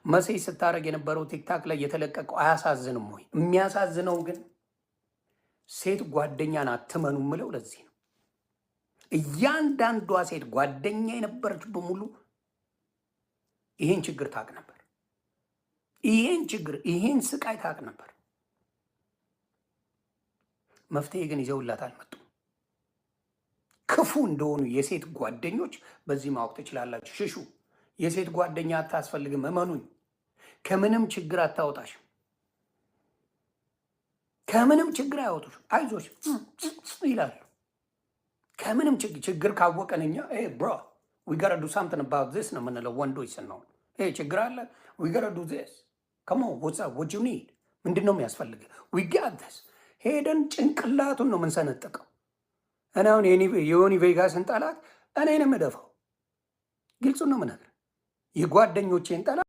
መሴጅ ስታደርግ የነበረው ቲክታክ ላይ የተለቀቀው አያሳዝንም ወይ? የሚያሳዝነው ግን ሴት ጓደኛን አትመኑ ምለው ለዚህ ነው። እያንዳንዷ ሴት ጓደኛ የነበረች በሙሉ ይሄን ችግር ታቅ ነበር። ይሄን ስቃይ ታቅ ነበር። መፍትሄ ግን ይዘውላት አልመጡም። ክፉ እንደሆኑ የሴት ጓደኞች በዚህ ማወቅ ትችላላችሁ። ሽሹ። የሴት ጓደኛ አታስፈልግም። እመኑኝ፣ ከምንም ችግር አታወጣሽም። ከምንም ችግር አያወጡሽ። አይዞሽ ይላሉ። ከምንም ችግር ካወቀን እኛ ብሮ we gotta do something about this ነው የምንለው። ወንዶች ስንሆን ችግር አለ we gotta do this come on what's up what you need ምንድን ነው የሚያስፈልግ we got this ሄደን ጭንቅላቱን ነው የምንሰነጥቀው። እኔ አሁን የዮኒ ቬጋስን ጠላት እኔ ነው የምደፋው። ግልጹን ነው የምነግርህ። የጓደኞቼን ጠላት